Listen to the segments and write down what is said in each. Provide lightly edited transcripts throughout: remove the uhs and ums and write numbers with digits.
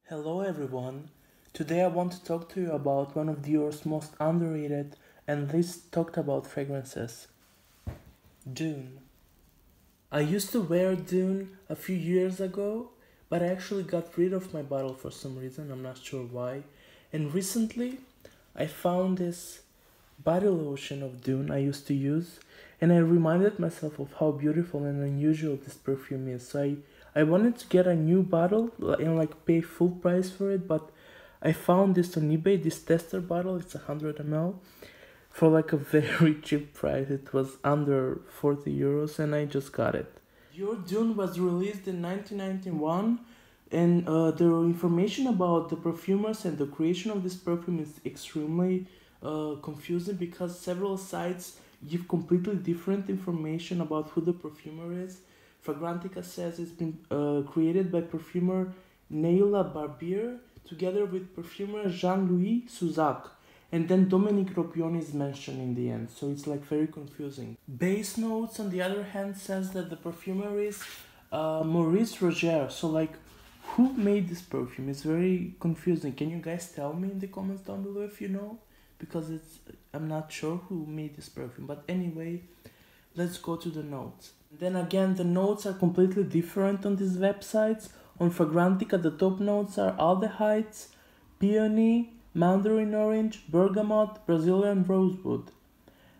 Hello everyone. Today I want to talk to you about one of Dior's most underrated and least talked about fragrances, Dune. I used to wear Dune a few years ago, but I actually got rid of my bottle for some reason, I'm not sure why. And recently I found this body lotion of Dune I used to use, and I reminded myself of how beautiful and unusual this perfume is. I wanted to get a new bottle and pay full price for it, but I found this on eBay, this tester bottle. It's 100 ml for a very cheap price. It was under 40 euros, and I just got it. Your Dune was released in 1991, and the information about the perfumers and the creation of this perfume is extremely confusing because several sites give completely different information about who the perfumer is. Fragrantica says it's been created by perfumer Neila Barbier together with perfumer Jean-Louis Suzac, and then Dominique Ropion is mentioned in the end, so it's very confusing. Base Notes on the other hand says that the perfumer is Maurice Roger, so who made this perfume? It's very confusing. Can you guys tell me in the comments down below if you know? Because I'm not sure who made this perfume, but anyway, let's go to the notes. Then again, the notes are completely different on these websites. On Fragrantica, the top notes are aldehydes, peony, mandarin orange, bergamot, Brazilian rosewood.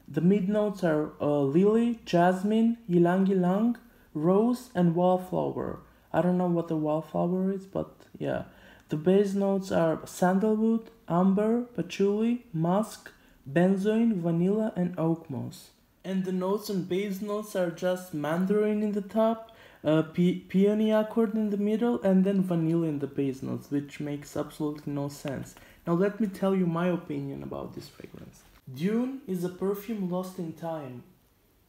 The mid notes are lily, jasmine, ylang ylang, rose, and wallflower. I don't know what the wallflower is, but yeah. The base notes are sandalwood, amber, patchouli, musk, benzoin, vanilla, and oak moss. And the notes and base notes are just mandarin in the top, peony accord in the middle, and then vanilla in the base notes, which makes absolutely no sense. Now let me tell you my opinion about this fragrance. Dune is a perfume lost in time.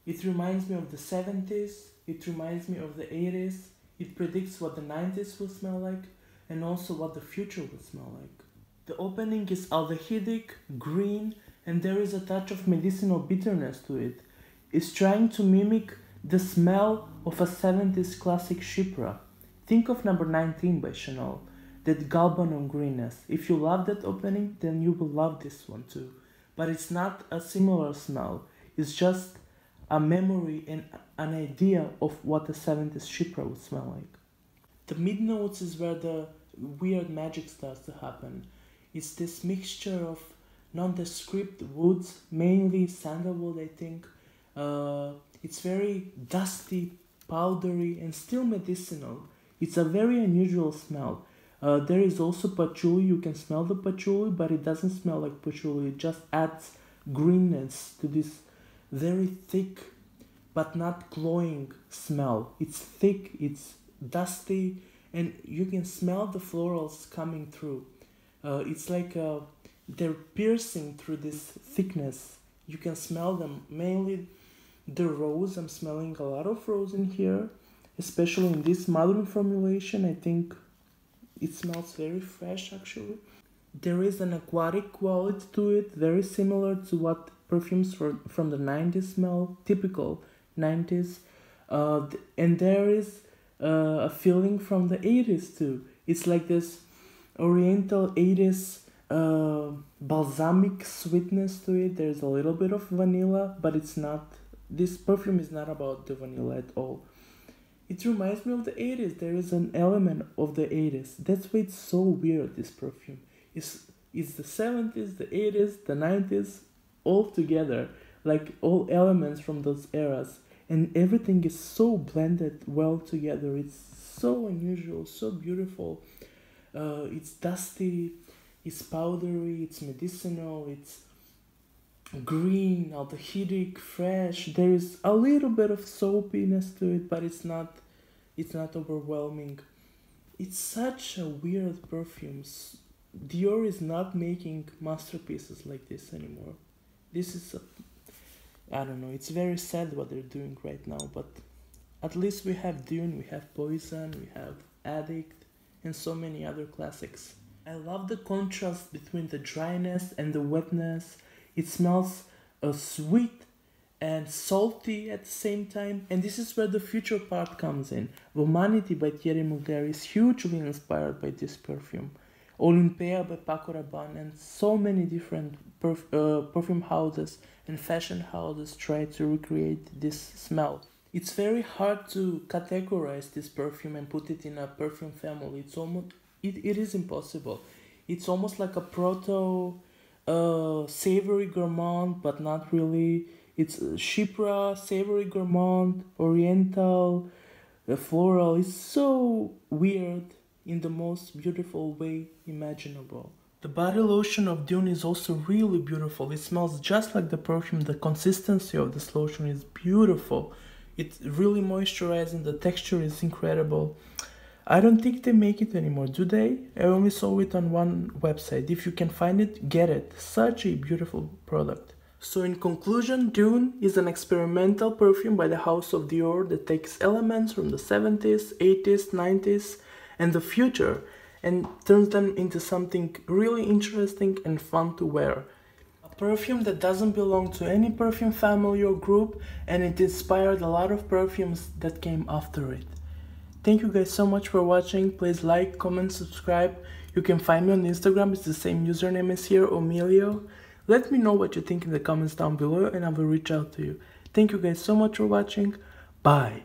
It reminds me of the 70s, it reminds me of the 80s, it predicts what the 90s will smell like, and also what the future will smell like. The opening is aldehydic, green, and there is a touch of medicinal bitterness to it. It's trying to mimic the smell of a 70s classic Chypre. Think of number 19 by Chanel, that galbanum greenness. If you love that opening, then you will love this one too. But it's not a similar smell, it's just a memory and an idea of what a 70s Chypre would smell like. The mid notes is where the weird magic starts to happen. It's this mixture of nondescript woods, mainly sandalwood, I think. It's very dusty, powdery, and still medicinal. It's a very unusual smell. There is also patchouli. You can smell the patchouli, but it doesn't smell like patchouli. It just adds greenness to this very thick but not cloying smell. It's thick, it's dusty, and you can smell the florals coming through. It's they're piercing through this thickness. You can smell them, mainly the rose. I'm smelling a lot of rose in here, especially in this modern formulation. I think it smells very fresh actually. There is an aquatic quality to it, very similar to what perfumes from the 90s smell, typical 90s. And there is a feeling from the 80s too. It's like this oriental 80s balsamic sweetness to it. There's a little bit of vanilla, but it's not, this perfume is not about the vanilla at all. It reminds me of the 80s. There is an element of the 80s. That's why it's so weird, this perfume. It's the 70s, the 80s, the 90s, all together, all elements from those eras. And everything is so blended well together. It's so unusual, so beautiful. It's dusty, it's powdery, it's medicinal, it's green, aldehydic, fresh. There is a little bit of soapiness to it, but it's not overwhelming. It's such a weird perfume. Dior is not making masterpieces like this anymore. This is I don't know, it's very sad what they're doing right now, but at least we have Dune, we have Poison, we have Addict, and so many other classics. I love the contrast between the dryness and the wetness. It smells sweet and salty at the same time. And this is where the future part comes in. Humanity by Thierry Mugler is hugely inspired by this perfume. Olympia by Paco Rabanne, and so many different perfume houses and fashion houses try to recreate this smell. It's very hard to categorize this perfume and put it in a perfume family. It is impossible. It's almost like a proto savory gourmand, but not really. It's Chypra, savory gourmand, oriental, floral. It's so weird in the most beautiful way imaginable. The body lotion of DUNE is also really beautiful. It smells just like the perfume. The consistency of this lotion is beautiful. It's really moisturizing. The texture is incredible. I don't think they make it anymore, do they? I only saw it on one website. If you can find it, get it. Such a beautiful product. So in conclusion, DUNE is an experimental perfume by the house of Dior that takes elements from the 70s, 80s, 90s and the future and turns them into something really interesting and fun to wear. A perfume that doesn't belong to any perfume family or group, and it inspired a lot of perfumes that came after it. Thank you guys so much for watching. Please like, comment, subscribe. You can find me on Instagram. It's the same username as here, Emilio. Let me know what you think in the comments down below and I will reach out to you. Thank you guys so much for watching. Bye.